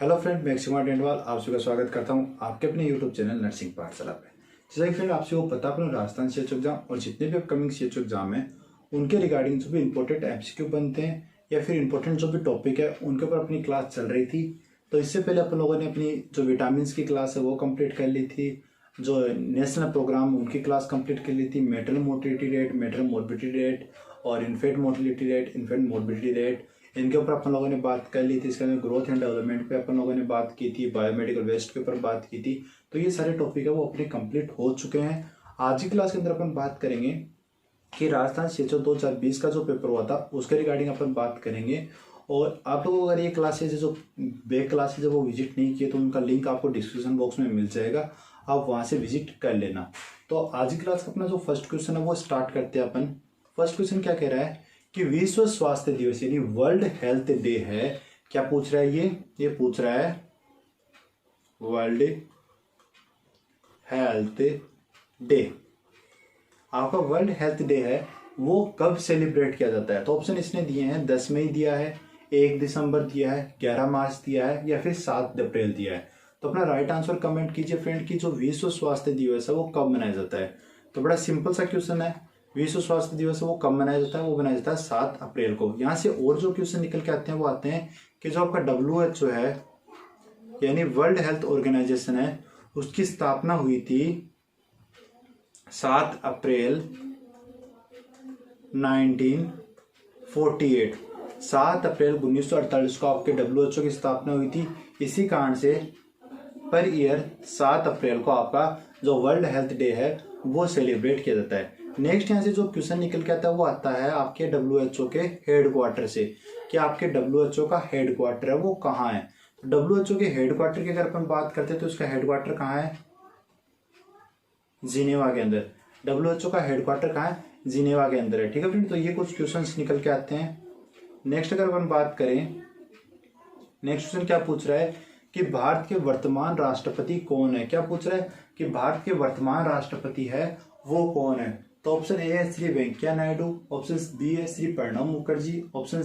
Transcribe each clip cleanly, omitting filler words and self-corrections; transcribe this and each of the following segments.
Hello friend, मैं शिवा डेंडवाल आप सभी का स्वागत करता हूं आपके अपने यूट्यूब चैनल नर्सिंग पाठशाला पे। जैसा कि फ्रेंड आपसे वो पता अपना राजस्थान CHO एग्जाम और जितने भी अपकमिंग CHO एग्जाम है उनके रिगार्डिंग जो भी इंपॉर्टेंट MCQ बनते हैं या फिर इंपॉर्टेंट जो भी टॉपिक है उनके ऊपर अपनी क्लास चल रही थी। तो इससे पहले अपन लोगों ने अपनी जो विटामिन की क्लास है वो कंप्लीट कर ली थी, जो नेशनल प्रोग्राम उनकी क्लास कंप्लीट कर ली थी, maternal mortality rate, maternal morbidity rate और infant mortality rate, infant morbidity rate, इनके ऊपर अपन लोगों ने बात कर ली थी। इसके अंदर ग्रोथ एंड डेवलपमेंट पे अपन लोगों ने बात की थी, बायोमेडिकल वेस्ट के ऊपर बात की थी। तो ये सारे टॉपिक है वो अपने कंप्लीट हो चुके हैं। आज की क्लास के अंदर अपन बात करेंगे कि राजस्थान CHO 2020 का जो पेपर हुआ था उसके रिगार्डिंग अपन बात करेंगे। और आप लोगों को अगर ये क्लासेज जो बैक क्लासेज है वो विजिट नहीं किए तो उनका लिंक आपको डिस्क्रिप्शन बॉक्स में मिल जाएगा, आप वहाँ से विजिट कर लेना। तो आज की क्लास का अपना जो फर्स्ट क्वेश्चन है वो स्टार्ट करते हैं अपन। फर्स्ट क्वेश्चन क्या कह रहा है कि विश्व स्वास्थ्य दिवस यानी वर्ल्ड हेल्थ डे है। क्या पूछ रहा है ये पूछ रहा है वर्ल्ड हेल्थ डे। आपका वर्ल्ड हेल्थ डे है वो कब सेलिब्रेट किया जाता है? तो ऑप्शन इसने दिए हैं 10 मई दिया है, 1 दिसंबर दिया है, 11 मार्च दिया है या फिर 7 अप्रैल दिया है। तो अपना राइट आंसर कमेंट कीजिए फ्रेंड कि जो विश्व स्वास्थ्य दिवस है वो कब मनाया जाता है। तो बड़ा सिंपल सा क्वेश्चन है, विश्व स्वास्थ्य दिवस है वो कब मनाया जाता है? वो मनाया जाता है 7 अप्रैल को। यहाँ से और जो क्वेश्चन निकल के आते हैं वो आते हैं कि जो आपका WHO है यानी वर्ल्ड हेल्थ ऑर्गेनाइजेशन है उसकी स्थापना हुई थी 7 अप्रैल 1948। 7 अप्रैल 1948 को आपके WHO की स्थापना हुई थी। इसी कारण से पर ईयर 7 अप्रैल को आपका जो वर्ल्ड हेल्थ डे है वो सेलिब्रेट किया जाता है। नेक्स्ट यहाँ से जो क्वेश्चन निकल के आता है वो आता है आपके WHO के हेडक्वार्टर से कि आपके WHO का हेडक्वार्टर है वो कहाँ है। तो WHO के हेडक्वार्टर की अगर अपन बात करते हैं तो उसका हेडक्वार्टर कहाँ है? जिनेवा के अंदर। WHO का हेडक्वार्टर कहाँ है? जिनेवा के अंदर है। ठीक है फ्रेंड, तो ये कुछ क्वेश्चंस निकल के आते हैं। नेक्स्ट अगर अपन बात करें, नेक्स्ट क्वेश्चन क्या पूछ रहा है कि भारत के वर्तमान राष्ट्रपति कौन है? क्या पूछ रहा है कि भारत के वर्तमान राष्ट्रपति है वो कौन है? तो ऑप्शन ए है श्री वेंकैया नायडू, ऑप्शन बी है श्री प्रणब मुखर्जी, ऑप्शन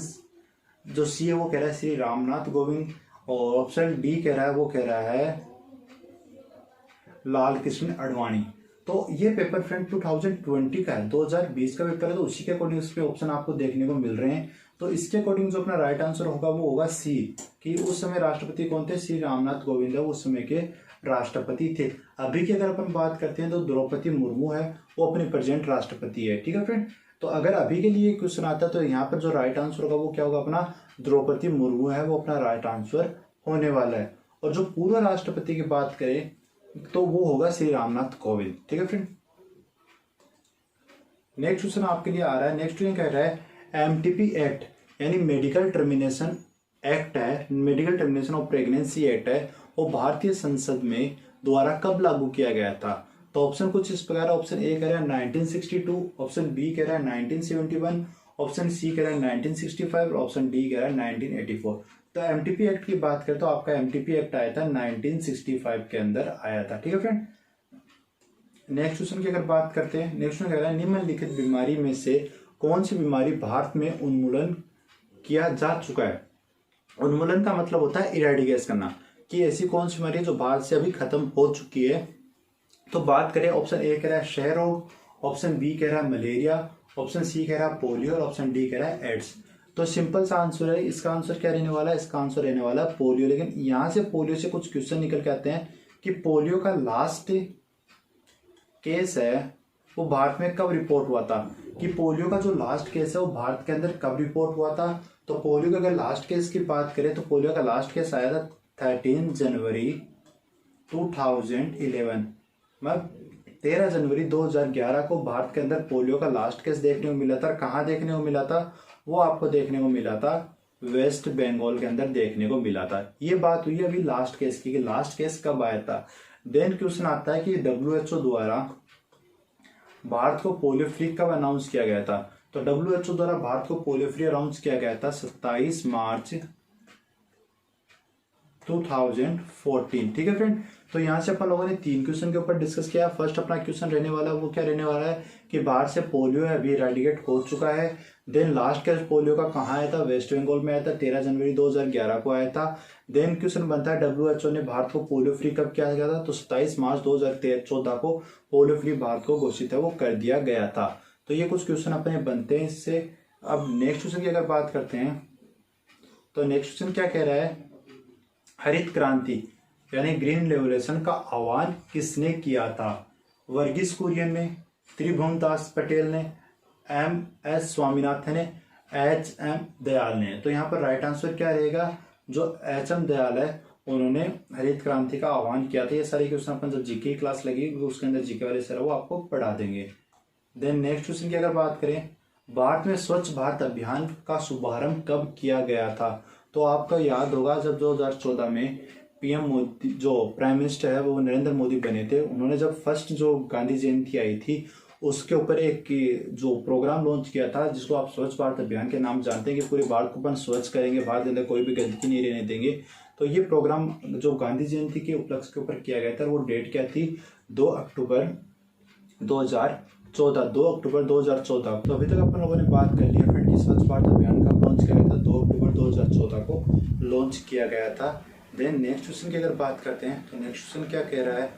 जो सी है वो कह रहा है श्री रामनाथ कोविंद और ऑप्शन डी कह रहा है वो कह रहा है लाल कृष्ण आडवाणी। तो ये पेपर फ्रेंड 2020 का है, 2020 का पेपर है, तो उसी के अकॉर्डिंग इस पे ऑप्शन आपको देखने को मिल रहे हैं। तो इसके अकॉर्डिंग जो अपना राइट आंसर होगा वो होगा सी कि उस समय राष्ट्रपति कौन थे? श्री रामनाथ कोविंद है उस समय के राष्ट्रपति थे। अभी की अगर अपन बात करते हैं तो द्रौपदी मुर्मू है वो अपने प्रेजेंट राष्ट्रपति है। ठीक है फ्रेंड, तो अगर अभी के लिए क्वेश्चन आता है तो यहाँ पर जो राइट आंसर होगा वो क्या होगा? अपना द्रौपदी मुर्मू है वो अपना राइट आंसर होने वाला है। और जो पूर्व राष्ट्रपति की बात करें तो वो होगा श्री रामनाथ कोविंद। ठीक है फ्रेंड, नेक्स्ट क्वेश्चन आपके लिए आ रहा है। नेक्स्ट क्वेश्चन कह रहा है MTP एक्ट यानी मेडिकल टर्मिनेशन एक्ट है, medical termination of pregnancy act है, वो भारतीय संसद में द्वारा कब लागू किया गया था? तो ऑप्शन कुछ इस प्रकार, ऑप्शन ए कह रहा है 1962, ऑप्शन बी कह रहा है 1971, ऑप्शन सी कह रहा है 1965 और ऑप्शन डी कह रहा है 1984। तो MTP एक्ट की बात करें तो आपका MTP एक्ट आया था 1965 के अंदर आया था। ठीक है फ्रेंड, नेक्स्ट क्वेश्चन की अगर बात करते हैं, नेक्स्ट क्वेश्चन कह रहा है निम्नलिखित बीमारी में से कौन सी बीमारी भारत में उन्मूलन किया जा चुका है? उन्मूलन का मतलब होता है इरेडिकेट करना, कि ऐसी कौन सी बीमारी है जो भारत से अभी खत्म हो चुकी है। तो बात करें, ऑप्शन ए कह रहा है क्षय रोग, ऑप्शन बी कह रहा है मलेरिया, ऑप्शन सी कह रहा है पोलियो और ऑप्शन डी कह रहा है एड्स। तो सिंपल सा आंसर है, इसका आंसर क्या रहने वाला है? इसका आंसर रहने वाला है पोलियो। लेकिन यहाँ से पोलियो से कुछ क्वेश्चन निकल के आते हैं कि पोलियो का लास्ट केस है वो भारत में कब रिपोर्ट हुआ था, कि पोलियो का जो लास्ट केस है वो भारत के अंदर कब रिपोर्ट हुआ था। तो पोलियो का अगर लास्ट केस की बात करें तो पोलियो का लास्ट केस आया था 13 जनवरी 2011, मतलब 13 जनवरी 2011 को भारत के अंदर पोलियो का लास्ट केस देखने को मिला था। कहाँ देखने को मिला था? वो आपको देखने को मिला था वेस्ट बंगाल के अंदर देखने को मिला था। ये बात हुई अभी लास्ट केस की, लास्ट केस कब आया था। देन क्वेश्चन आता है कि WHO द्वारा भारत को पोलियो फ्री कब अनाउंस किया गया था? तो WHO द्वारा भारत को पोलियो फ्री अनाउंस किया गया था 27 मार्च 2014। ठीक है फ्रेंड, तो यहाँ से अपन लोगों ने 3 क्वेश्चन के ऊपर डिस्कस किया। फर्स्ट अपना क्वेश्चन रहने वाला वो क्या रहने वाला है कि भारत से पोलियो अभी इरेडिकेट हो चुका है। देन लास्ट केस पोलियो का कहाँ आया था, वेस्ट बंगाल में आया था, 13 जनवरी 2011 को आया था। देन क्वेश्चन बनता है WHO ने भारत को पोलियो फ्री कब किया गया था, तो 27 मार्च 2014 को पोलियो फ्री भारत को घोषित है वो कर दिया गया था। तो ये कुछ क्वेश्चन अपने बनते हैं इससे। अब नेक्स्ट क्वेश्चन की अगर बात करते हैं तो नेक्स्ट क्वेश्चन क्या कह रहा है, हरित क्रांति यानी ग्रीन रेवोल्यूशन का आह्वान किसने किया था, वर्गीज कुरियन ने, त्रिभुवन दास पटेल ने, MS स्वामीनाथन ने, HM दयाल ने। तो यहाँ पर राइट आंसर क्या रहेगा, जो HM दयाल है उन्होंने हरित क्रांति का आह्वान किया था। ये सारे क्वेश्चन अपन जब जीके की क्लास लगी उसके अंदर जीके वाले सर वो आपको पढ़ा देंगे। देन नेक्स्ट क्वेश्चन की अगर बात करें, भारत में स्वच्छ भारत अभियान का शुभारंभ कब किया गया था, तो आपको याद होगा जब 2014 में PM मोदी जो प्राइम मिनिस्टर है वो नरेंद्र मोदी बने थे, उन्होंने जब फर्स्ट जो गांधी जयंती आई थी उसके ऊपर एक जो प्रोग्राम लॉन्च किया था जिसको आप स्वच्छ भारत अभियान के नाम जानते हैं कि पूरे भारत को अपन स्वच्छ करेंगे, भारत के अंदर कोई भी गंदगी नहीं रहने देंगे। तो ये प्रोग्राम जो गांधी जयंती के उपलक्ष्य के ऊपर किया गया था वो डेट क्या थी, 2 अक्टूबर 2014। तो अभी तक अपन लोगों ने बात कर लिया फ्रेंड कि स्वच्छ भारत अभियान कब लॉन्च किया गया था, 2 अक्टूबर 2014 को लॉन्च किया गया था। देन नेक्स्ट क्वेश्चन की अगर बात करते हैं तो नेक्स्ट क्वेश्चन क्या कह रहा है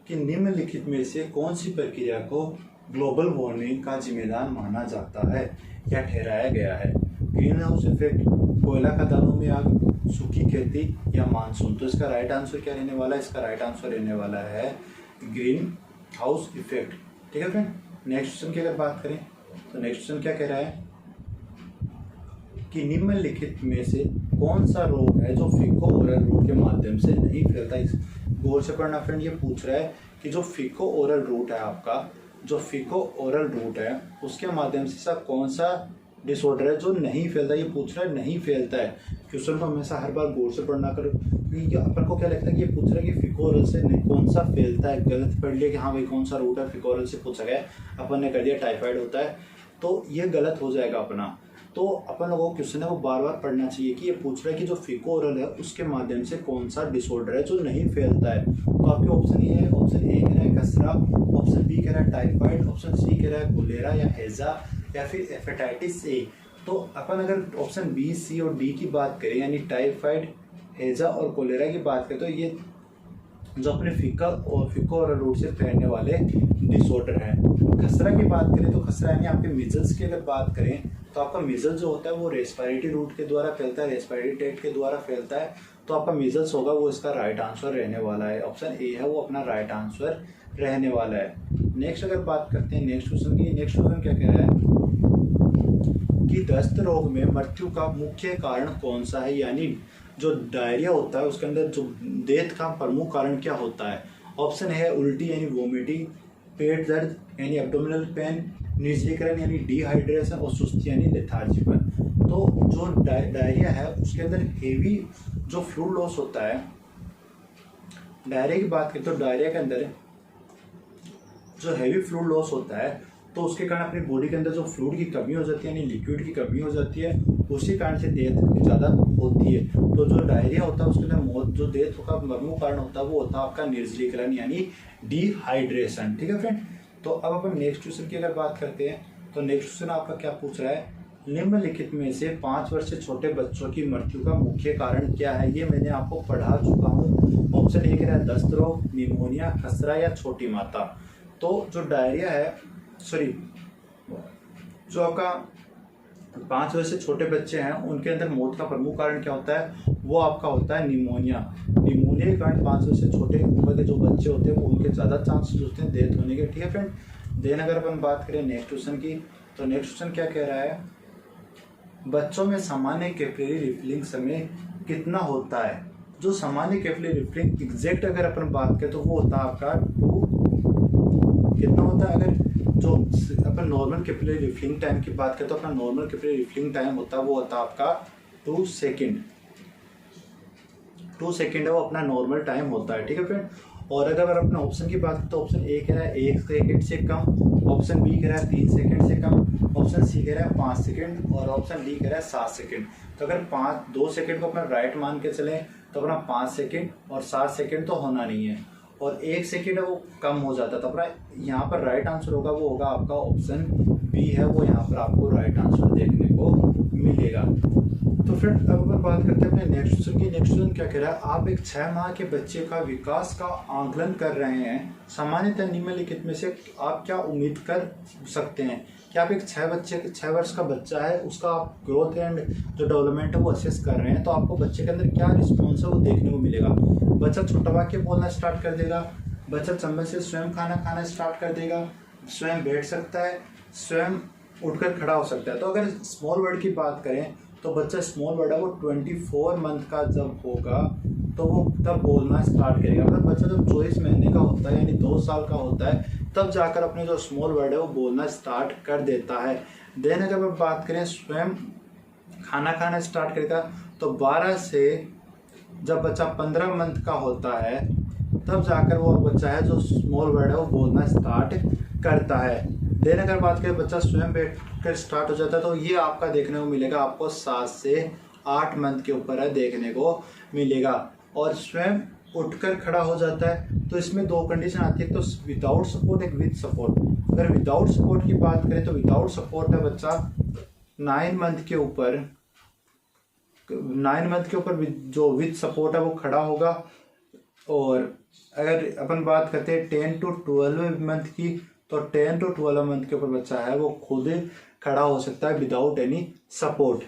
कि निम्नलिखित में से कौन सी प्रक्रिया को ग्लोबल वार्मिंग का जिम्मेदार माना जाता है या ठहराया गया है, ग्रीन हाउस इफेक्ट, कोयला खदानों में आग, सूखी खेती या मानसून। तो इसका राइट आंसर क्या रहने वाला है, इसका राइट आंसर रहने वाला है ग्रीन हाउस इफेक्ट। ठीक है फ्रेंड। नेक्स्ट क्वेश्चन की अगर बात करें तो नेक्स्ट क्वेश्चन क्या कह रहा है कि निम्नलिखित में से कौन सा रोग है जो फीको ओरल रूट के माध्यम से नहीं फैलता। इस गौर से पढ़ना फ्रेंड, ये पूछ रहा है कि जो फीको ओरल रूट है आपका, जो फीको ओरल रूट है उसके माध्यम से ऐसा कौन सा डिसऑर्डर है जो नहीं फैलता। ये पूछ रहा है नहीं फैलता है। क्वेश्चन को हमेशा हर बार गौर से पढ़ना करो क्योंकि अपन को क्या लगता है कि ये पूछ रहा है कि फीको ओरल से कौन सा फैलता है, गलत पढ़ लिया कि हाँ भाई कौन सा रूट है, फीको ओरल से पूछा गया, अपन ने कर दिया टाइफाइड होता है, तो ये गलत हो जाएगा अपना। तो अपन लोगों को क्वेश्चन है वो बार बार पढ़ना चाहिए कि ये पूछ रहा है कि जो फीको ओरल है उसके माध्यम से कौन सा डिसऑर्डर है जो नहीं फैलता है। तो आपके ऑप्शन ये है, ऑप्शन ए कह रहा है खसरा, ऑप्शन बी कह रहा है टाइफाइड, ऑप्शन सी कह रहा है कोलेरा या हैजा या फिर हेपेटाइटिस ए। तो अपन अगर ऑप्शन बी, सी और डी की बात करें यानी टाइफाइड, हैजा और कोलेरा की बात करें तो ये जो अपने फीको ओरल रूट से फैलने वाले डिसऑर्डर हैं। खसरा की बात करें तो खसरा यानी आपके मिजल्स की अगर बात करें तो आपका मिजल्स जो होता है वो रेस्पिरेटरी रूट के द्वारा फैलता है, रेस्पिरेटरी ट्रैक्ट के द्वारा फैलता है। तो आपका मिजल्स होगा वो इसका राइट आंसर रहने वाला है, ऑप्शन ए है वो अपना राइट आंसर रहने वाला है। नेक्स्ट अगर बात करते हैं नेक्स्ट क्वेश्चन की, नेक्स्ट क्वेश्चन क्या कह रहा है कि दस्त रोग में मृत्यु का मुख्य कारण कौन सा है, यानी जो डायरिया होता है उसके अंदर जो डेथ का प्रमुख कारण क्या होता है। ऑप्शन है उल्टी यानी वोमिटिंग, पेट दर्द यानी एब्डोमिनल पेन, निर्जलीकरण यानी डिहाइड्रेशन और सुस्ती यानी लेथार्जीपन। तो जो डायरिया है उसके अंदर हेवी जो फ्लूइड लॉस होता है, डायरिया की बात करें तो डायरिया के अंदर जो हेवी फ्लूइड लॉस होता है तो उसके कारण अपनी बॉडी के अंदर जो फ्लूइड की कमी हो जाती है यानी लिक्विड की कमी हो जाती है, उसी कारण से डेथ ज़्यादा होती है। तो जो डायरिया होता है उसके अंदर मौत जो डेथ का प्रमुख कारण होता है वो होता है आपका निर्जलीकरण यानी डिहाइड्रेशन। ठीक है फ्रेंड। तो अब अपन नेक्स्ट क्वेश्चन की अगर बात करते हैं तो नेक्स्ट क्वेश्चन आपका क्या पूछ रहा है, निम्नलिखित में से 5 वर्ष से छोटे बच्चों की मृत्यु का मुख्य कारण क्या है। ये मैंने आपको पढ़ा चुका हूँ। ऑप्शन ए है दस्त रोग, निमोनिया, खसरा या छोटी माता। तो जो डायरिया है जो आपका 5 वर्ष से छोटे बच्चे हैं उनके अंदर मौत का प्रमुख कारण क्या होता है, वो आपका होता है निमोनिया। निमोनिया के कारण 5 वर्ष से छोटे उम्र के जो बच्चे होते हैं वो उनके ज़्यादा चांसेस होते हैं डेथ होने के। ठीक है फ्रेंड। देन अगर अपन बात करें नेक्स्ट क्वेश्चन की तो नेक्स्ट क्वेश्चन क्या कह रहा है, बच्चों में सामान्य कैपिलरी रिफिलिंग समय कितना होता है। जो सामान्य कैपिलरी रिफिलिंग एग्जैक्ट अगर अपन बात करें तो वो होता है आपका 2 कितना होता है। अगर जो अपन नॉर्मल कैपिलरी रिफिलिंग टाइम की बात करें तो अपना नॉर्मल कैपिलरी रिफिलिंग टाइम होता है वो होता है आपका 2 सेकेंड। 2 सेकेंड है वो अपना नॉर्मल टाइम होता है। ठीक है फ्रेंड। और अगर अपना ऑप्शन की बात करें तो ऑप्शन ए कह रहा है 1 सेकेंड से कम, ऑप्शन बी कह रहा है 3 सेकेंड से कम, ऑप्शन सी कह रहा है 5 सेकेंड और ऑप्शन डी कह रहा है 7 सेकेंड। तो अगर 2 सेकेंड को अपना राइट मान के चलें तो अपना 5 सेकेंड और 7 सेकेंड तो होना नहीं है। और 1 सेकेंड है वो कम हो जाता है। तो अपना यहाँ पर राइट आंसर होगा वो होगा आपका ऑप्शन बी है, वो यहाँ पर आपको राइट आंसर देखने को मिलेगा। तो फ्रेंड अब अगर बात करते हैं अपने नेक्स्ट क्वेश्चन की। नेक्स्ट क्वेश्चन क्या कह रहा है, आप एक 6 माह के बच्चे का विकास का आकलन कर रहे हैं, सामान्यतः निम्नलिखित में से आप क्या उम्मीद कर सकते हैं कि आप एक 6 वर्ष का बच्चा है, उसका आप ग्रोथ एंड जो डेवलपमेंट है वो असेस कर रहे हैं, तो आपको बच्चे के अंदर क्या रिस्पॉन्स है वो देखने को मिलेगा। बच्चा छोटा वाक्य बोलना स्टार्ट कर देगा, बच्चा चम्मच से स्वयं खाना खाना स्टार्ट कर देगा, स्वयं बैठ सकता है, स्वयं उठकर खड़ा हो सकता है। तो अगर स्मॉल वर्ड की बात करें तो बच्चा स्मॉल वर्ड है वो 24 मंथ का जब होगा तो वो तब बोलना स्टार्ट करेगा। अगर बच्चा जब 24 महीने का होता है यानी 2 साल का होता है तब जाकर अपने जो स्मॉल वर्ड है वो बोलना स्टार्ट कर देता है। देन अगर हम बात करें स्वयं खाना खाना स्टार्ट करेगा तो 12 से जब बच्चा 15 मंथ का होता है तब जाकर वो बच्चा है जो स्मॉल वर्ड है वो बोलना स्टार्ट करता है। देन अगर बात करें बच्चा स्वयं बैठ कर स्टार्ट हो जाता है तो ये आपका देखने को मिलेगा आपको 7 से 8 मंथ के ऊपर है देखने को मिलेगा। और स्वयं उठकर खड़ा हो जाता है तो इसमें 2 कंडीशन आती है, तो विदाउट सपोर्ट एक विद सपोर्ट। अगर विदाउट सपोर्ट की बात करें तो विदाउट सपोर्ट है बच्चा 9 मंथ के ऊपर जो विद सपोर्ट है वो खड़ा होगा। और अगर अपन बात करते हैं 10 to 12 मंथ की तो 10 to 12 मंथ के ऊपर बच्चा है वो खुद खड़ा हो सकता है विदाउट एनी सपोर्ट।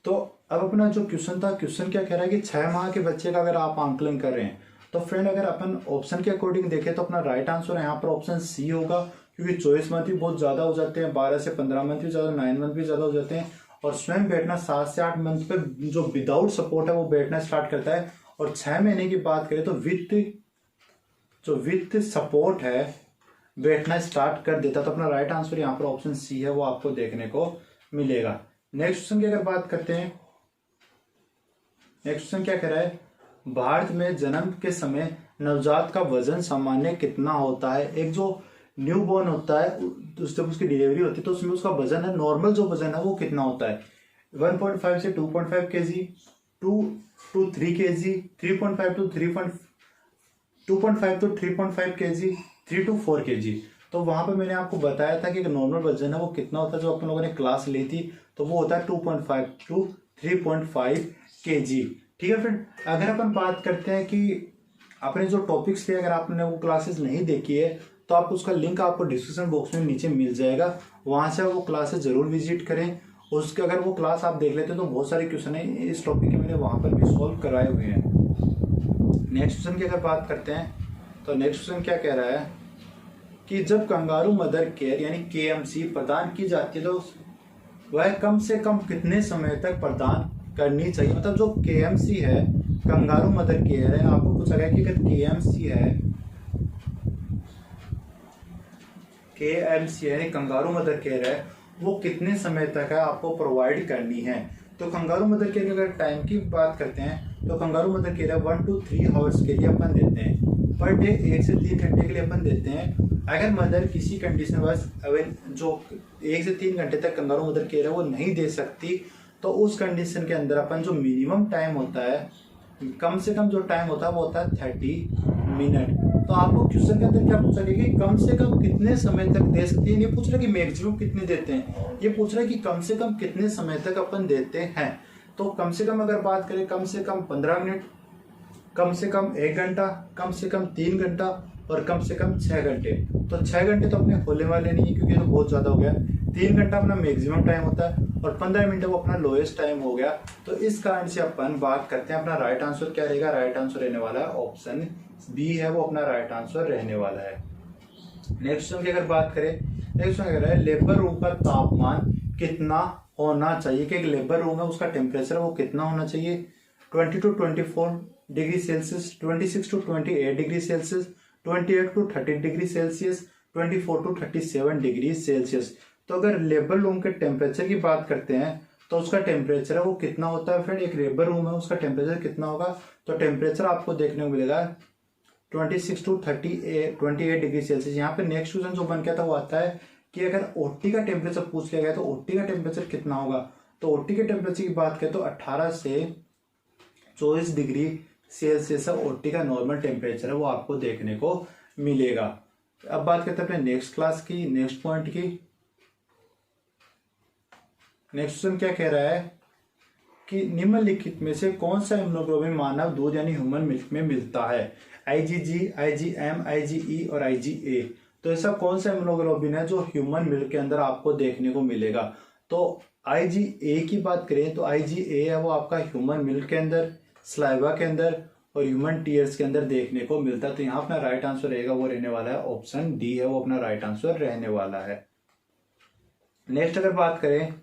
तो अब अपना जो क्वेश्चन था, क्वेश्चन क्या कह रहा है कि 6 माह के बच्चे का अगर आप आंकलन कर रहे हैं तो फ्रेंड अगर अपन ऑप्शन के अकॉर्डिंग देखें तो अपना राइट आंसर यहाँ पर ऑप्शन सी होगा, क्योंकि 24 मंथ भी बहुत ज़्यादा हो जाते हैं, 12 से 15 मंथ भी ज़्यादा, 9 मंथ भी ज़्यादा हो जाते हैं। और स्वयं बैठना 7 से 8 मंथ पे जो विदाउट सपोर्ट है वो बैठना स्टार्ट करता है। और 6 महीने की बात करें तो विथ सपोर्ट है बैठना स्टार्ट कर देता। तो अपना राइट आंसर यहाँ पर ऑप्शन सी है वो आपको देखने को मिलेगा। नेक्स्ट क्वेश्चन की अगर बात करते हैं, नेक्स्ट क्वेश्चन क्या कह रहा है, भारत में जन्म के समय नवजात का वजन सामान्य कितना होता है। एक जो न्यू बॉर्न होता है जब उसकी डिलीवरी होती है तो उसमें उसका वजन है, नॉर्मल जो वजन है वो कितना होता है, 1.5 से 2.5 kg, 2 to 3 kg, 3.5 to 2.5 to 3.5 kg, 3 to 4 kg। तो वहां पे मैंने आपको बताया था कि नॉर्मल वजन है वो कितना होता है, जो अपन लोगों ने क्लास ली थी तो वो होता है 2.5 to 3.5 kg। ठीक है फ्रेंड, अगर अपन बात करते हैं कि अपने जो टॉपिक्स थे अगर आपने वो क्लासेस नहीं देखी है तो आप उसका लिंक आपको डिस्क्रिप्शन बॉक्स में नीचे मिल जाएगा, वहां से वो क्लासेस जरूर विजिट करें। उसके अगर वो क्लास आप देख लेते हैं तो बहुत सारे क्वेश्चन है इस टॉपिक के मैंने वहां पर भी सॉल्व कराए हुए हैं। नेक्स्ट क्वेश्चन की अगर बात करते हैं तो नेक्स्ट क्वेश्चन क्या कह रहा है कि जब कंगारू मदर केयर यानी KMC प्रदान की जाती है तो वह कम से कम कितने समय तक प्रदान करनी चाहिए। मतलब जो KMC है, कंगारू मदर केयर है, आपको पूछा गया कि अगर KMC यानी कंगारू मदर केयर है वो कितने समय तक है आपको प्रोवाइड करनी है। तो कंगारू मदर केयर की अगर टाइम की बात करते हैं तो kangaroo mother care 1 to 3 hours के लिए अपन देते हैं, पर डे 1 से 3 घंटे के लिए अपन देते हैं। अगर मदर किसी कंडीशन बस जो 1 से 3 घंटे तक कंगारू मदर केयर है वो नहीं दे सकती तो उस कंडीशन के अंदर अपन जो मिनिमम टाइम होता है, कम से कम जो टाइम होता है वो होता है 30 मिनट। तो आपको क्वेश्चन के अंदर क्या पूछा गया कि कम से कम कितने समय तक दे सकती है, ये पूछ रहा है कि मैक्सिमम कितने देते हैं, ये पूछ रहा है कि कम से कम कितने समय तक अपन देते हैं। तो कम से कम अगर बात करें कम से कम 15 मिनट, कम से कम 1 घंटा, कम से कम 3 घंटा और कम से कम 6 घंटे। तो 6 घंटे तो अपने होने वाले नहीं है क्योंकि तो बहुत ज़्यादा हो गया। 3 घंटा अपना मैक्सिमम टाइम होता है और 15 मिनट वो अपना लोएस्ट टाइम हो गया। तो इस कारण से अपन बात करते हैं अपना राइट आंसर क्या रहेगा, राइट आंसर रहने वाला है ऑप्शन बी है वो अपना राइट आंसर रहने वाला है। नेक्स्ट क्वेश्चन की अगर बात करें, नेक्स्ट क्वेश्चन कह रहा है लेबर रूम का तापमान कितना होना चाहिए, कि एक लेबर रूम है उसका टेम्परेचर वो कितना होना चाहिए, 20 to 24 degree Celsius, 26 to 28 degree Celsius, 28 to 30 degree Celsius, 24 to 37 degree Celsius. तो अगर लेबर रूम के टेम्परेचर की बात करते हैं तो उसका टेम्परेचर है वो कितना होता है फ्रेंड, एक लेबर रूम है उसका टेम्परेचर कितना होगा, तो टेम्परेचर आपको देखने को मिलेगा 26 to 28 डिग्री सेल्सियस। यहाँ पे नेक्स्ट क्वेश्चन जो बन गया था वो आता है कि अगर ओटी का टेम्परेचर पूछ लिया गया तो ओटी का टेम्परेचर कितना होगा। तो ओटी के टेम्परेचर की बात करें तो 18 से 24 डिग्री सेल्सियस है, 40 का नॉर्मल टेम्परेचर है वो आपको देखने को मिलेगा। अब बात करते हैं अपने नेक्स्ट क्लास की, नेक्स्ट पॉइंट की। नेक्स्ट क्वेश्चन क्या कह रहा है कि निम्नलिखित में से कौन सा हीमोग्लोबिन मानव दूध यानी ह्यूमन मिल्क में मिलता है? IgG, IgM, IgE और IgA। तो ऐसा कौन सा हीमोग्लोबिन है जो ह्यूमन मिल्क के अंदर आपको देखने को मिलेगा? तो IgA की बात करें तो IgA है वो आपका ह्यूमन मिल्क के अंदर, स्लाइवा के अंदर और ह्यूमन टीयर्स के अंदर देखने को मिलता है। तो यहाँ अपना राइट आंसर रहेगा वो रहने वाला है ऑप्शन डी है वो अपना राइट आंसर रहने वाला है। नेक्स्ट अगर बात करें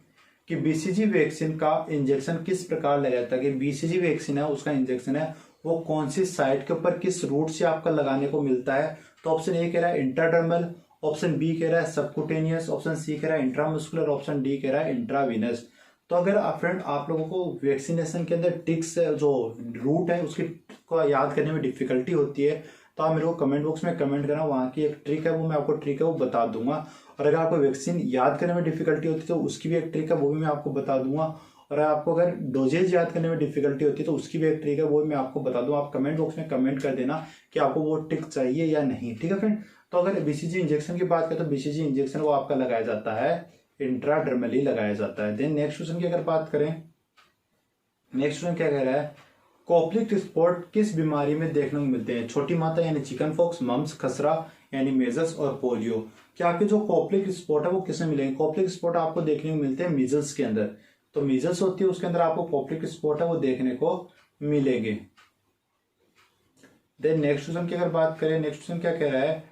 कि BCG वैक्सीन का इंजेक्शन किस प्रकार लगाया जाता है, कि BCG वैक्सीन है उसका इंजेक्शन है वो कौन सी साइट के ऊपर किस रूट से आपका लगाने को मिलता है? तो ऑप्शन ए कह रहा है इंट्राडर्मल, ऑप्शन बी कह रहा है सबकुटेनियस, ऑप्शन सी कह रहा है इंट्रामस्कुलर, ऑप्शन डी कह रहा है इंट्रावीनस। तो अगर फ्रेंड आप लोगों को वैक्सीनेशन के अंदर टिक्स जो रूट है उसकी को याद करने में डिफिकल्टी होती है तो आप मेरे को कमेंट बॉक्स में कमेंट करना, वहाँ की एक ट्रिक है वो मैं आपको ट्रिक है वो बता दूंगा। और अगर आपको वैक्सीन याद करने में डिफिकल्टी होती है तो उसकी भी एक ट्रिक है वो भी मैं आपको बता दूंगा। और आपको अगर डोजेज याद करने में डिफिकल्टी होती है तो उसकी भी एक ट्रिक है वो भी मैं आपको बता दूँ। आप कमेंट बॉक्स में कमेंट कर देना कि आपको वो ट्रिक चाहिए या नहीं, ठीक है फ्रेंड। तो अगर BCG इंजेक्शन की बात करें तो BCG इंजेक्शन वो आपका लगाया जाता है इंट्राडर्मली लगाया जाता है। देन नेक्स्ट क्वेश्चन की अगर बात करें, नेक्स्ट क्वेश्चन क्या कह रहा है, कॉप्लिक स्पॉट किस बीमारी में देखने को मिलते हैं? छोटी माता यानी चिकन फॉक्स, मम्स, खसरा यानी मेजल्स और पोलियो। क्या आपके जो कॉप्लिक स्पॉट है वो किसमें मिलेंगे? कॉप्लिक स्पॉट आपको देखने को मिलते हैं मीजल्स के अंदर। तो मीजल्स होती है उसके अंदर आपको कॉप्लिक स्पॉट है वो देखने को मिलेंगे। देन नेक्स्ट क्वेश्चन की अगर बात करें, नेक्स्ट क्वेश्चन क्या कह रहा है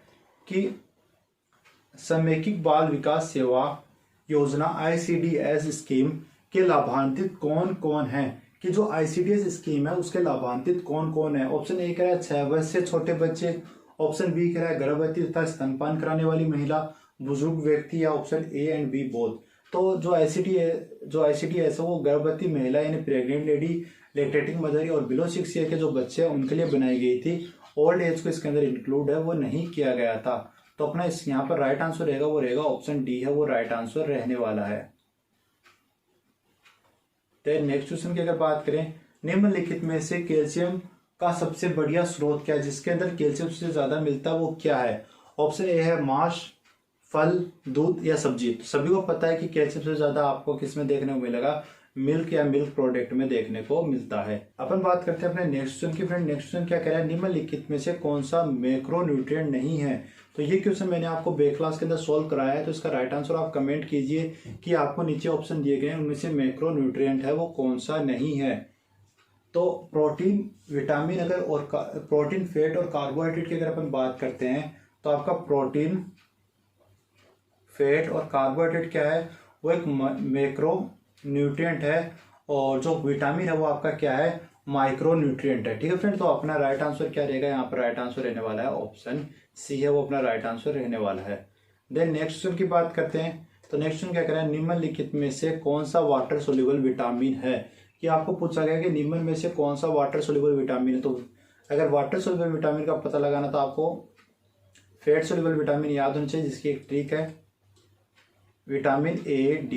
कि समेकित बाल विकास सेवा योजना ICDS स्कीम के लाभान्वित कौन कौन है? कि जो ICDS स्कीम है उसके लाभान्वित कौन कौन है? ऑप्शन ए कह रहा है 6 वर्ष से छोटे बच्चे, ऑप्शन बी कह रहा है गर्भवती तथा स्तनपान कराने वाली महिला, बुजुर्ग व्यक्ति, या option A and B both. तो जो ICDS है वो गर्भवती महिला यानी प्रेग्नेंट लेडी, लैक्टेटिंग मदर और बिलो 6 ईयर के जो बच्चे हैं उनके लिए बनाई गई थी। ओल्ड एज को इसके अंदर इंक्लूड है वो नहीं किया गया था। तो अपना इस यहाँ पर राइट आंसर रहेगा वो रहेगा ऑप्शन डी है वो राइट आंसर रहने वाला है। नेक्स्ट क्वेश्चन की अगर बात करें, निम्नलिखित में से कैल्शियम का सबसे बढ़िया स्रोत क्या है? जिसके अंदर कैल्शियम सबसे ज्यादा मिलता है वो क्या है? ऑप्शन ए है मांस, फल, दूध या सब्जी। तो सभी को पता है कि कैल्शियम से ज्यादा आपको किसमें देखने को मिलेगा? मिल्क या मिल्क प्रोडक्ट में देखने को मिलता है। अपन बात करते हैं अपने नेक्स्ट क्वेश्चन की। फ्रेंड नेक्स्ट क्वेश्चन क्या कह रहा है, निम्नलिखित में से कौन सा मैक्रोन्यूट्रिएंट नहीं है? तो ये क्वेश्चन मैंने आपको बेस क्लास के अंदर सॉल्व कराया है। तो इसका राइट आंसर आप कमेंट कीजिए कि आपको नीचे ऑप्शन दिए गए हैं उनमें से मैक्रोन्यूट्रिएंट है वो कौन सा नहीं है। तो प्रोटीन, विटामिन अगर और प्रोटीन, फैट और कार्बोहाइड्रेट की अगर अपन बात करते हैं तो आपका प्रोटीन, फैट और कार्बोहाइड्रेट क्या है? वो एक मैक्रो न्यूट्रिएंट है। और जो विटामिन है वो आपका क्या है? माइक्रो न्यूट्रिएंट है। ठीक है फ्रेंड, तो अपना राइट आंसर क्या रहेगा? यहाँ पर राइट आंसर रहने वाला है ऑप्शन सी है वो अपना राइट आंसर रहने वाला है। देन नेक्स्ट क्वेश्चन की बात करते हैं। तो नेक्स्ट क्वेश्चन क्या कह रहा है, निम्नलिखित में से कौन सा वाटर सोल्यूबल विटामिन है? कि आपको पूछा गया कि निम्न में से कौन सा वाटर सोल्यूबल विटामिन है। तो अगर वाटर सोल्यूबल विटामिन का पता लगाना तो आपको फैट सोल्यूबल विटामिन याद होना चाहिए, जिसकी एक ट्रिक है vitamin A, D,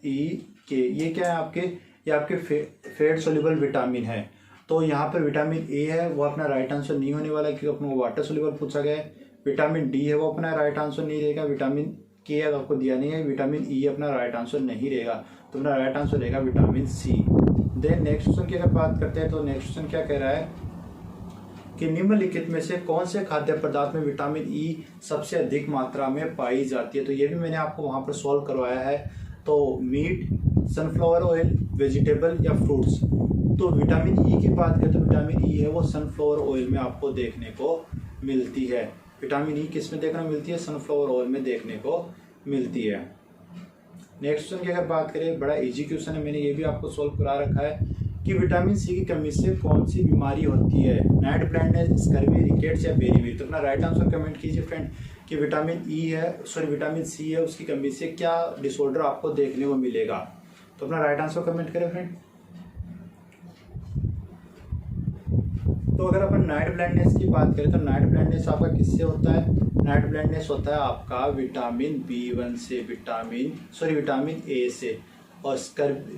E, K। ये क्या है आपके? ये आपके फैट सोल्यूबल विटामिन है। तो यहाँ पर विटामिन A है वो अपना राइट आंसर नहीं होने वाला क्योंकि अपने वाटर सोल्यूबल पूछा गया है। विटामिन D है वो अपना राइट आंसर नहीं रहेगा। विटामिन K आपको दिया नहीं है। विटामिन E अपना राइट आंसर नहीं रहेगा। तो अपना राइट आंसर रहेगा vitamin C। Then next question की अगर बात करते हैं तो नेक्स्ट क्वेश्चन क्या कह रहा है कि निम्नलिखित में से कौन से खाद्य पदार्थ में विटामिन E सबसे अधिक मात्रा में पाई जाती है? तो ये भी मैंने आपको वहां पर सॉल्व करवाया है। तो मीट, सनफ्लावर ऑयल, वेजिटेबल या फ्रूट्स। तो विटामिन E की बात करें तो विटामिन E है वो सनफ्लावर ऑयल में आपको देखने को मिलती है। विटामिन E किस में देखने को मिलती है? सनफ्लावर ऑयल में देखने को मिलती है। नेक्स्ट क्वेश्चन की अगर बात करें, बड़ा इजी क्वेश्चन है, मैंने ये भी आपको सॉल्व करा रखा है कि विटामिन C की कमी से कौन सी बीमारी होती है? नाइट ब्लाइंडनेस, स्कर्वी, रिकेट्स या बेरीबेरी। तो अपना राइट आंसर कमेंट कीजिए फ्रेंड कि विटामिन विटामिन C है उसकी कमी से क्या डिसऑर्डर आपको देखने को मिलेगा। तो अपना राइट आंसर कमेंट करें फ्रेंड। तो अगर अपन नाइट ब्लाइंडनेस की बात करें तो नाइट ब्लाइंडनेस आपका किससे होता है? नाइट ब्लाइंडनेस होता है आपका विटामिन B1 से, विटामिन A से। और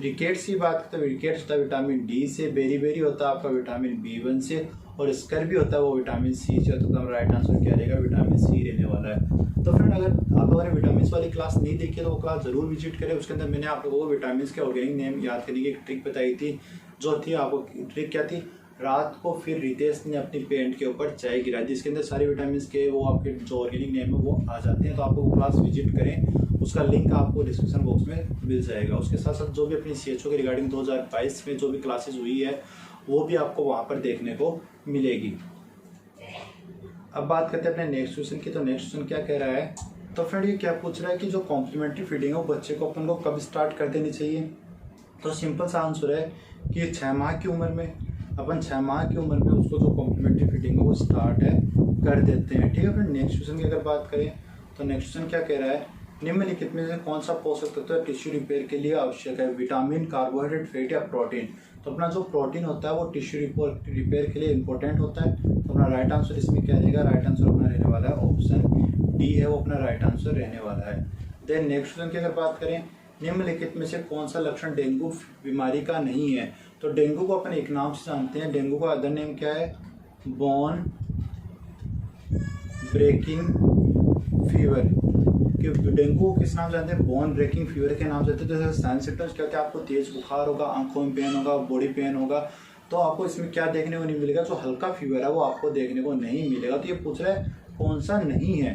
रिकेट्स की बात करते हैं, रिकेट्स होता है विटामिन डी से, बेरी होता है आपका विटामिन B1 से, और स्कर्वी होता है वो विटामिन सी से। तो राइट आंसर क्या रहेगा, विटामिन सी रहने वाला है। तो फ्रेंड अगर आप लोगों ने विटामिन वाली क्लास नहीं देखी है तो वो क्लास जरूर विजिट करें। उसके अंदर मैंने आप लोगों को विटामिन के ऑर्गेनिक नेम याद करने की एक ट्रिक बताई थी, जो थी आपको ट्रिक क्या थी, रात को फिर रितेश ने अपनी पेंट के ऊपर चाय गिराई, जिसके अंदर सारे विटामिन के वो आपके जो ऑर्गेनिक नेम है वो आ जाते हैं। तो आपको वो क्लास विजिट करें, उसका लिंक आपको डिस्क्रिप्शन बॉक्स में मिल जाएगा। उसके साथ साथ जो भी अपनी CHO के रिगार्डिंग 2022 में जो भी क्लासेस हुई है वो भी आपको वहाँ पर देखने को मिलेगी। अब बात करते हैं अपने नेक्स्ट क्वेश्चन की। तो नेक्स्ट क्वेश्चन क्या कह रहा है, तो फ्रेंड ये क्या पूछ रहा है कि जो कॉम्प्लीमेंट्री फीडिंग है वो बच्चे को अपन को कब स्टार्ट कर देनी चाहिए। तो सिंपल सा आंसर है कि 6 माह की उम्र में, अपन 6 माह की उम्र में उसको जो कॉम्प्लीमेंट्री फीडिंग है वो स्टार्ट है कर देते हैं। ठीक है फ्रेंड। नेक्स्ट क्वेश्चन की अगर बात करें तो नेक्स्ट क्वेश्चन क्या कह रहा है, निम्नलिखित में से कौन सा पोषक तत्व टिश्यू रिपेयर के लिए आवश्यक है, विटामिन, कार्बोहाइड्रेट, फैट या प्रोटीन। तो अपना जो प्रोटीन होता है वो टिश्यू रिपेयर के लिए इंपॉर्टेंट होता है। तो अपना राइट आंसर इसमें क्या रहेगा, राइट आंसर अपना रहने वाला है ऑप्शन डी है, वो अपना राइट आंसर रहने वाला है। देन नेक्स्ट क्वेश्चन की अगर बात करें, निम्नलिखित में से कौन सा लक्षण डेंगू बीमारी का नहीं है। तो डेंगू को अपन एक नाम से जानते हैं, डेंगू का अदर नेम क्या है, बोन ब्रेकिंग फीवर। कि डेंगू किस नाम से जानते हैं, बोन ब्रेकिंग फीवर के नाम से जानते हैं। जैसे साइन सिम्टम्स क्या क्या, आपको तेज बुखार होगा, आंखों में पेन होगा, बॉडी पेन होगा। तो आपको इसमें क्या देखने को नहीं मिलेगा, जो हल्का फीवर है वो आपको देखने को नहीं मिलेगा। तो ये पूछ रहा है कौन सा नहीं है,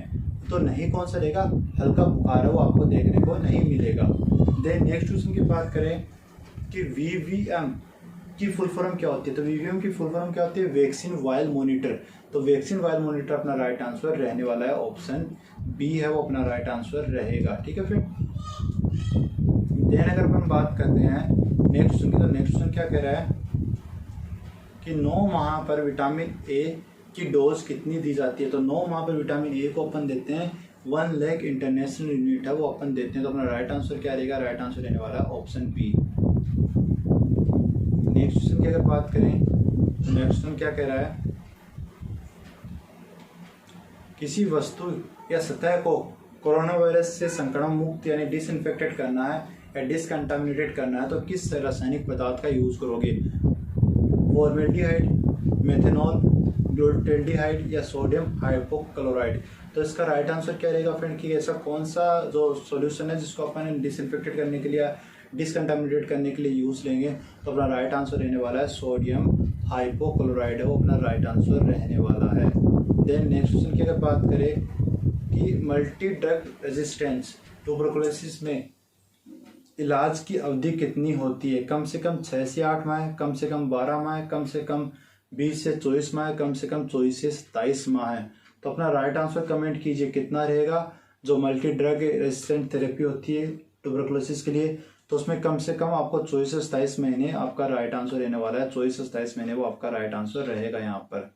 तो नहीं कौन सा रहेगा, हल्का बुखार है वो आपको देखने को नहीं मिलेगा। देन नेक्स्ट क्वेश्चन की बात करें कि VVM की फुल फॉर्म क्या होती है। तो VVM की फुल फॉर्म क्या होती है, वैक्सीन वायल मॉनिटर। तो वैक्सीन वायल मॉनिटर अपना राइट आंसर रहने वाला है, ऑप्शन बी है वो अपना राइट आंसर रहेगा। ठीक है फिर। देन अगर अपन बात करते हैं नेक्स्ट क्वेश्चन की, तो नेक्स्ट क्वेश्चन क्या कह रहा है कि 9 माह पर विटामिन ए की डोज कितनी दी जाती है। तो 9 माह पर विटामिन ए को अपन देते हैं 1 लाख इंटरनेशनल यूनिट है वो अपन देते हैं। तो अपना राइट आंसर क्या रहेगा, राइट आंसर रहने वाला है ऑप्शन बी। नेक्स्ट क्वेश्चन की अगर बात करें तो नेक्स्ट क्वेश्चन क्या कह रहा है, किसी वस्तु या सतह को कोरोना वायरस से संक्रमण मुक्त यानी डिसइंफेक्टेड करना है या डिसकंटामिनेटेड करना है तो किस रासायनिक पदार्थ का यूज करोगे, फॉर्मेल्डिहाइड, मेथनॉल, ग्लूटाल्डिहाइड या सोडियम हाइपोक्लोराइड। तो इसका राइट आंसर क्या रहेगा फ्रेंड, कि ऐसा कौन सा जो सॉल्यूशन है जिसको अपन डिसइंफेक्टेड करने के लिए, डिसकंटामिनेटेड करने के लिए यूज लेंगे। तो अपना राइट आंसर रहने वाला है सोडियम हाइपोक्लोराइड है वो अपना राइट आंसर रहने वाला है। देन नेक्स्ट क्वेश्चन की अगर बात करें कि मल्टी ड्रग रेजिस्टेंस ट्यूबरकुलोसिस में इलाज की अवधि कितनी होती है, कम से कम 6 से 8 माह, कम से कम 12 माह, कम से कम 20 से 24 माह, कम से कम 24 से 27 माह है। तो अपना राइट आंसर कमेंट कीजिए कितना रहेगा। जो मल्टी ड्रग रेजिस्टेंट थेरेपी होती है ट्यूबरकुलोसिस के लिए, तो उसमें कम से कम आपको 24 से 27 महीने आपका राइट आंसर रहने वाला है। 24 से 27 महीने वो आपका राइट आंसर रहेगा यहाँ पर।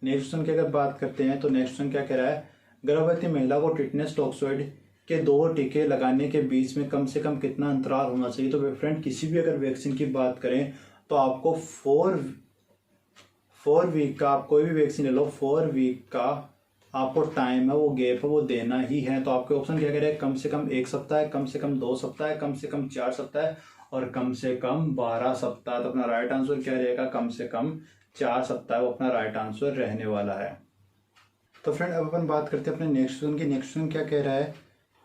नेक्स्ट क्वेश्चन की अगर बात करते हैं तो नेक्स्ट क्वेश्चन क्या कह रहा है, गर्भवती महिला को टिटेनस टॉक्सोइड के 2 टीके लगाने के बीच में कम से कम कितना अंतराल होना चाहिए। तो फ्रेंड किसी भी अगर वैक्सीन की बात करें तो आपको 4 वीक का, आप कोई भी वैक्सीन ले लो, 4 वीक का आपको टाइम है, वो गैप है वो देना ही है। तो आपके ऑप्शन क्या कह रहे हैं, कम से कम 1 सप्ताह, कम से कम 2 सप्ताह, कम से कम 4 सप्ताह और कम से कम 12 सप्ताह। तो अपना राइट आंसर क्या रहेगा, कम से कम 4 सप्ताह वो अपना राइट आंसर रहने वाला है। तो फ्रेंड अब अपन बात करते हैं अपने नेक्स्ट क्वेश्चन की। नेक्स्ट क्वेश्चन क्या कह रहा है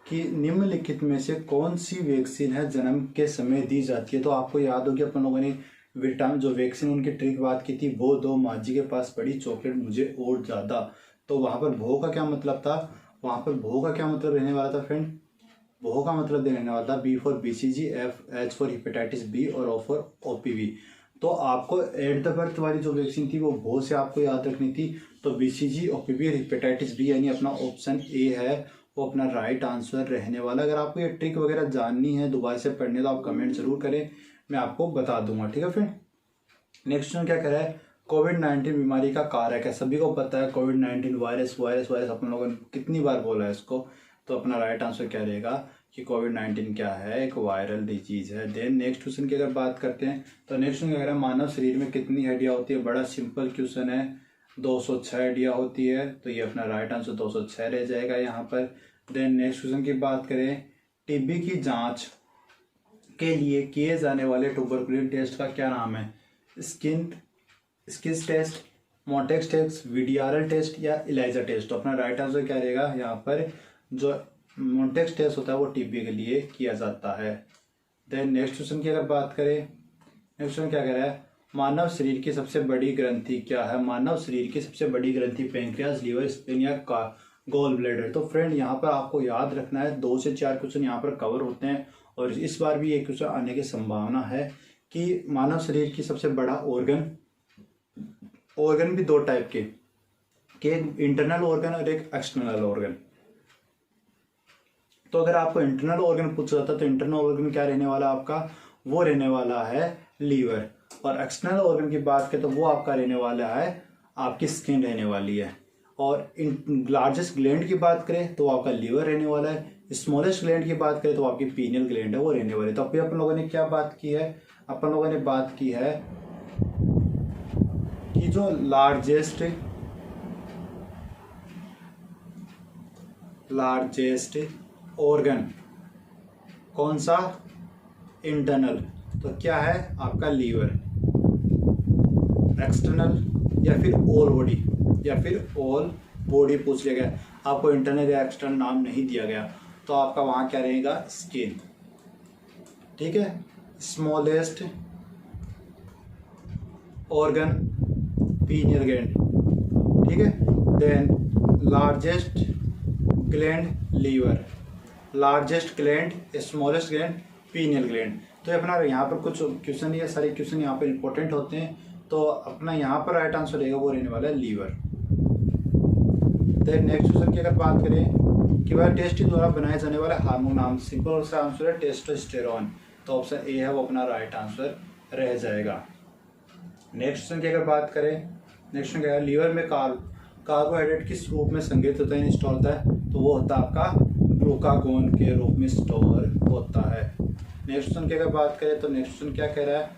कि निम्नलिखित में से कौन सी वैक्सीन है जन्म के समय दी जाती है। तो आपको याद होगी अपन लोगों ने विटामिन जो वैक्सीन उनकी ट्रिक बात की थी, वो 2 माँ जी के पास पड़ी चॉकलेट मुझे और ज़्यादा। तो वहाँ पर भो का क्या मतलब था, वहाँ पर भो का क्या मतलब रहने वाला था फ्रेंड, भो का मतलब रहने वाला था B for BCG, H for hepatitis B और O फॉर OPV। तो आपको एट द बर्थ वाली जो वैक्सीन थी वो भो से आपको याद रखनी थी। तो BCG, OPV और हेपेटाइटिस B यानी अपना ऑप्शन ए है वो अपना राइट आंसर रहने वाला। अगर आपको ये ट्रिक वगैरह जाननी है, दोबारा से पढ़ने, तो आप कमेंट जरूर करें, मैं आपको बता दूंगा। ठीक है फ्रेंड। नेक्स्ट क्वेश्चन क्या कह रहा है, कोविड-19 बीमारी का कारक है। सभी को पता है कोविड-19 वायरस अपन लोगों ने कितनी बार बोला है इसको। तो अपना राइट आंसर क्या रहेगा कि कोविड-19 क्या है, एक वायरल डिजीज है। देन नेक्स्ट क्वेश्चन की अगर बात करते हैं तो नेक्स्ट क्वेश्चन क्या कह रहा है, मानव शरीर में कितनी हड्डियां होती है। बड़ा सिंपल क्वेश्चन है, 206 हड्डियां होती है। तो ये अपना राइट आंसर 206 रह जाएगा यहाँ पर। देन नेक्स्ट क्वेश्चन की बात करें टीबी की जांच के लिए किए जाने वाले ट्यूबरकुलोसिस टेस्ट का क्या नाम है? स्किस test, Mantoux test, VDRL test या इलाइजा टेस्ट? तो अपना राइट आंसर क्या रहेगा यहाँ पर? जो मोटेक्स टेस्ट होता है वो टीबी के लिए किया जाता है। देन नेक्स्ट क्वेश्चन की अगर बात करें, नेक्स्ट क्वेश्चन क्या कह रहा है? मानव शरीर की सबसे बड़ी ग्रंथि क्या है? मानव शरीर की सबसे बड़ी ग्रंथि पैंक्रियाज, लीवर, स्प्लीन या गोल ब्लैडर? तो फ्रेंड यहाँ पर आपको याद रखना है 2 से 4 क्वेश्चन यहाँ पर कवर होते हैं और इस बार भी एक क्वेश्चन आने की संभावना है कि मानव शरीर की सबसे बड़ा ऑर्गन भी 2 टाइप के, एक इंटरनल ऑर्गन और एक एक्सटर्नल ऑर्गन। तो अगर आपको इंटरनल ऑर्गन पूछा जाता है तो इंटरनल ऑर्गन क्या रहने वाला आपका? वो रहने वाला है लीवर। और एक्सटर्नल ऑर्गन की बात करें तो वो आपका रहने वाला है आपकी स्किन रहने वाली है। और लार्जेस्ट ग्लैंड की बात करें तो आपका लीवर रहने वाला है। स्मॉलेस्ट ग्लैंड की बात करें तो आपकी पीनियल ग्लैंड है वो रहने वाली है। तो अभी अपन लोगों ने क्या बात की है? अपन लोगों ने बात की है कि जो लार्जेस्ट ऑर्गन कौन सा? इंटरनल। तो क्या है आपका? लीवर। एक्सटर्नल या फिर ऑल बॉडी, या फिर ऑल बॉडी पूछ लिया गया, आपको इंटरनल या एक्सटर्नल नाम नहीं दिया गया तो आपका वहां क्या रहेगा? स्किन। ठीक है। स्मॉलेस्ट ऑर्गन पीनियल ग्लैंड, ठीक है। Then largest gland liver, largest gland smallest gland pineal gland. तो अपना यहाँ पर कुछ क्वेश्चन, ये सारे क्वेश्चन यहाँ पर इंपॉर्टेंट होते हैं। तो अपना यहाँ पर राइट आंसर रहेगा वो रहने वाला है लीवर। देन नेक्स्ट क्वेश्चन की अगर बात करें कि वह टेस्टिस द्वारा बनाए जाने वाला हार्मोन नाम, सिंपल और सा आंसर है टेस्टोस्टेरोन। तो ऑप्शन ए है वो अपना राइट आंसर रह जाएगा। नेक्स्ट क्वेश्चन की अगर बात करें, नेक्स्ट क्वेश्चन क्या है? लीवर में कार्बोहाइड्रेट किस रूप में संग्रहित होता है, स्टोर होता है? तो वो होता है आपका ग्लूकागोन के रूप में स्टोर होता है। नेक्स्ट क्वेश्चन की अगर बात करें तो नेक्स्ट क्वेश्चन क्या कह रहा है?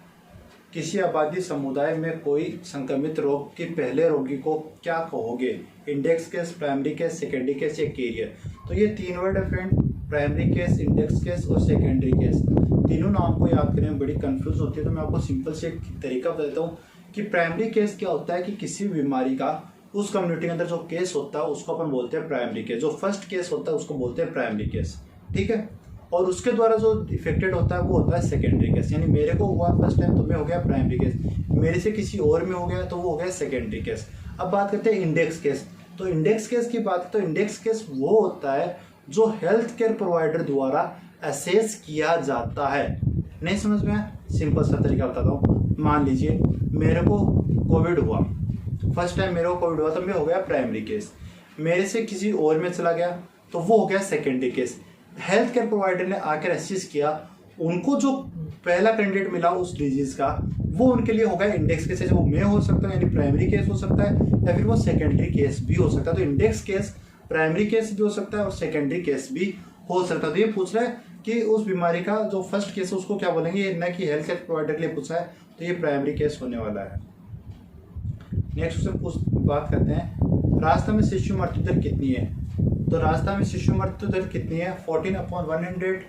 किसी आबादी समुदाय में कोई संक्रमित रोग के पहले रोगी को क्या कहोगे? Index case, primary case, secondary case या कैरियर? तो ये 3 वर्ड है friend, primary case, index case और सेकेंडरी केस। तीनों नाम को याद करने में बड़ी कंफ्यूज होती है, तो मैं आपको सिंपल से एक तरीका बता देता हूँ कि प्राइमरी केस क्या होता है कि किसी भी बीमारी का उस कम्युनिटी के अंदर जो केस होता है उसको अपन बोलते हैं प्राइमरी केस। जो फर्स्ट केस होता है उसको बोलते हैं प्राइमरी केस, ठीक है। और उसके द्वारा जो इफेक्टेड होता है वो होता है सेकेंडरी केस। यानी मेरे को हुआ फर्स्ट टाइम तो मैं हो गया प्राइमरी केस, मेरे से किसी और में हो गया तो वो हो गया सेकेंडरी केस। अब बात करते हैं इंडेक्स केस। तो इंडेक्स केस की बात, तो इंडेक्स केस वो होता है जो हेल्थ केयर प्रोवाइडर द्वारा असेस किया जाता है। नहीं समझ में आया? सिंपल सा तरीका बताता हूँ। मान लीजिए मेरे को कोविड हुआ, फर्स्ट टाइम मेरे को कोविड हुआ तो मैं हो गया प्राइमरी केस। मेरे से किसी और में चला गया तो वो हो गया secondary case. Health care provider ने आकर असेस किया, उनको जो पहला कैंडिडेट मिला उस डिजीज का वो उनके लिए होगा इंडेक्स केस। वो मैं हो सकता है यानी प्राइमरी केस हो सकता है या फिर वो सेकेंडरी केस भी हो सकता है। तो इंडेक्स केस प्राइमरी केस भी हो सकता है और सेकेंडरी केस भी हो सकता है। तो ये पूछ रहा है कि उस बीमारी का जो फर्स्ट केस है उसको क्या बोलेंगे, न कि हेल्थ केयर प्रोवाइडर के लिए पूछा है, तो ये प्राइमरी केस होने वाला है। नेक्स्ट क्वेश्चन बात करते हैं, राजस्थान में शिशु मृत्यु दर कितनी है? तो राजस्थान में शिशु मृत्यु दर कितनी है? 14/100,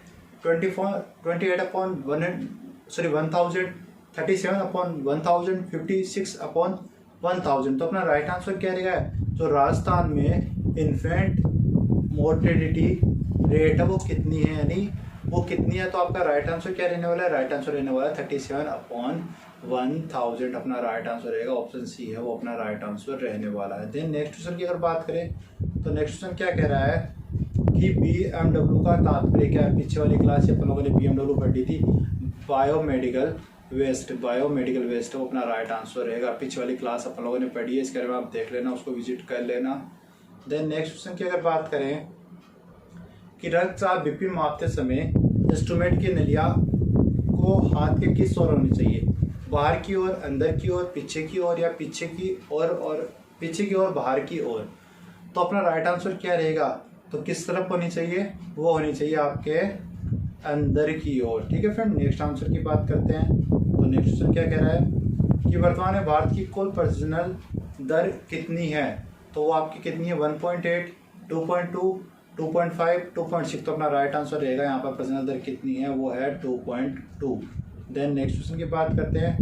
28/1000, 37/1000, 56/1000। तो अपना राइट आंसर क्या रहेगा? जो राजस्थान में इन्फेंट मोर्टेलिटी रेट है वो कितनी है, यानी वो कितनी है? तो आपका राइट आंसर क्या रहने वाला है? राइट आंसर रहने वाला है 37/1000। अपना राइट आंसर रहेगा ऑप्शन सी है वो अपना राइट आंसर रहने वाला है। देन नेक्स्ट क्वेश्चन की अगर बात करें तो नेक्स्ट क्वेश्चन क्या कह रहा है कि BMW का तात्पर्य क्या है? पीछे वाली क्लास से अपन लोगों ने BMW पढ़ी थी, बायोमेडिकल वेस्ट। बायोमेडिकल वेस्ट वो अपना राइट आंसर रहेगा। पीछे वाली क्लास अपन लोगों ने पढ़ी है, इसके बारे में आप देख लेना, उसको विजिट कर लेना। देन नेक्स्ट क्वेश्चन की अगर बात करें कि रक्तचाप बीपी मापते समय इंस्ट्रूमेंट की नलिया को हाथ के किस ओर होनी चाहिए? बाहर की ओर, अंदर की ओर, पीछे की ओर या पीछे की ओर और पीछे की ओर, बाहर की ओर? तो अपना राइट आंसर क्या रहेगा? तो किस तरफ होनी चाहिए? वो होनी चाहिए आपके अंदर की ओर, ठीक है फ्रेंड। नेक्स्ट आंसर की बात करते हैं। तो नेक्स्ट क्वेश्चन क्या कह रहा है कि वर्तमान में भारत की कुल प्रजनन दर कितनी है? तो वो आपकी कितनी है? 1.8, 2.2, 2.5 2.6, तो अपना राइट आंसर रहेगा यहाँ पर प्रजनन दर कितनी है, वो है 2.2। देन नेक्स्ट क्वेश्चन की बात करते हैं।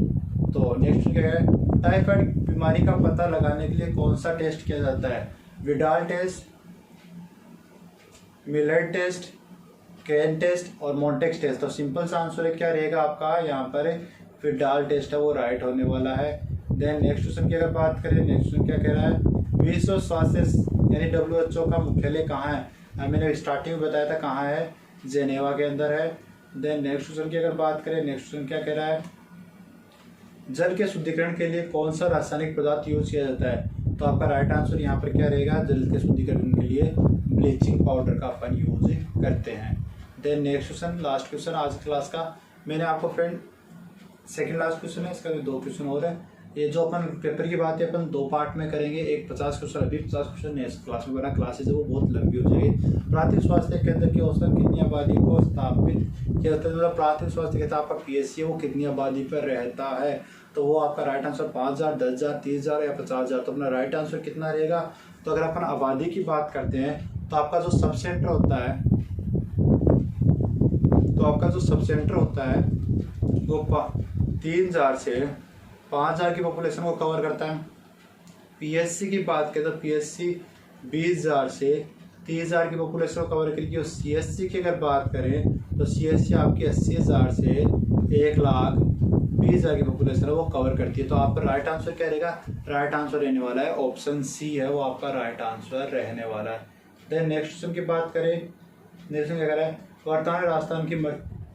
तो नेक्स्ट क्वेश्चन क्या है, टाइफाइड बीमारी का पता लगाने के लिए कौन सा टेस्ट किया जाता है, Widal test, Miller test, Kahn test और मॉन्टेक्स टेस्ट। तो सिंपल सा आंसर है क्या रहेगा आपका यहाँ पर, विडाल टेस्ट है वो राइट होने वाला है। देन नेक्स्ट क्वेश्चन की अगर बात करें, नेक्स्ट क्वेश्चन क्या कह रहा है, विश्व स्वास्थ्य यानी WHO का मुख्यालय कहाँ है, मैंने स्टार्टिंग में बताया था कहाँ है, जेनेवा के अंदर है। देन नेक्स्ट क्वेश्चन की अगर बात करें, नेक्स्ट क्वेश्चन क्या कह रहा है, जल के शुद्धिकरण के लिए कौन सा रासायनिक पदार्थ यूज किया जाता है। तो आपका राइट आंसर यहाँ पर क्या रहेगा, जल के शुद्धिकरण के लिए ब्लीचिंग पाउडर का अपन यूज करते हैं। Then next question, last question आज क्लास का, मैंने आपको फ्रेंड सेकंड लास्ट क्वेश्चन है, इसका भी 2 क्वेश्चन और है। ये जो अपन पेपर की बात है अपन 2 पार्ट में करेंगे, एक 50 क्वेश्चन अभी, 50 क्वेश्चन नेक्स्ट क्लास में, वरना क्लासेज है वो बहुत लंबी हो जाएगी। प्राथमिक स्वास्थ्य केंद्र की औसतन कितनी आबादी को स्थापित किया जाता है, मतलब प्राथमिक स्वास्थ्य केंद्र आपका PSC है वो कितनी आबादी पर रहता है। तो वो आपका राइट आंसर 5000, 10000, 30000 या 50000। तो अपना राइट आंसर कितना रहेगा। तो अगर अपन आबादी की बात करते हैं तो आपका जो सब सेंटर होता है, तो आपका जो सब सेंटर होता है वो 3000 से 5000 की पॉपुलेशन को कवर करता है। PSC की बात करें तो PSC 20000 से 30000 की पॉपुलेशन को कवर करेगी। और CSC की अगर बात करें तो CSC आपकी 80000 से 1,20,000 की पॉपुलेशन है वो कवर करती है। तो आपका राइट आंसर क्या रहेगा, राइट आंसर रहने वाला है ऑप्शन C है वो आपका राइट आंसर रहने वाला है। देन नेक्स्ट क्वेश्चन की बात करें, नेक्स्ट क्या कह रहा है, वर्तमान राजस्थान की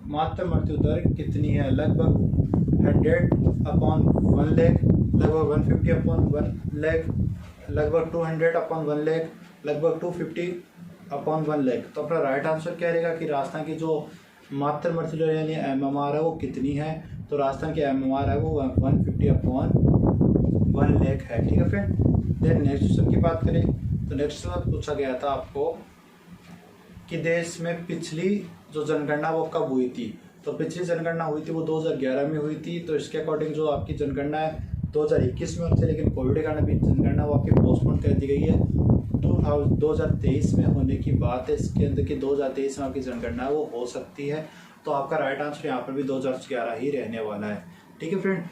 मातृ मृत्यु दर कितनी है, लगभग 100/1 लाख, लगभग 150/1 लाख, लगभग 200/1 लाख, लगभग 250/1 लाख। तो अपना राइट आंसर क्या रहेगा कि राजस्थान की जो मातृ मृत्यु दर यानी MMR है वो कितनी है। तो राजस्थान की MMR है वो 150/1 लाख है। ठीक है फ्रेंड। देन नेक्स्ट क्वेश्चन की बात करें तो नेक्स्ट क्वेश्चन पूछा गया था आपको कि देश में पिछली जो जनगणना वो कब हुई थी। तो पिछली जनगणना हुई थी वो 2011 में हुई थी। तो इसके अकॉर्डिंग जो आपकी जनगणना है 2021 में होनी थी, लेकिन कोविड के कारण अभी जनगणना वो आपकी पोस्टपोन कर दी गई है। 2023 में होने की बात है इसके अंदर कि 2023 में आपकी जनगणना वो हो सकती है। तो आपका राइट आंसर यहाँ पर भी 2011 ही रहने वाला है। ठीक है फ्रेंड।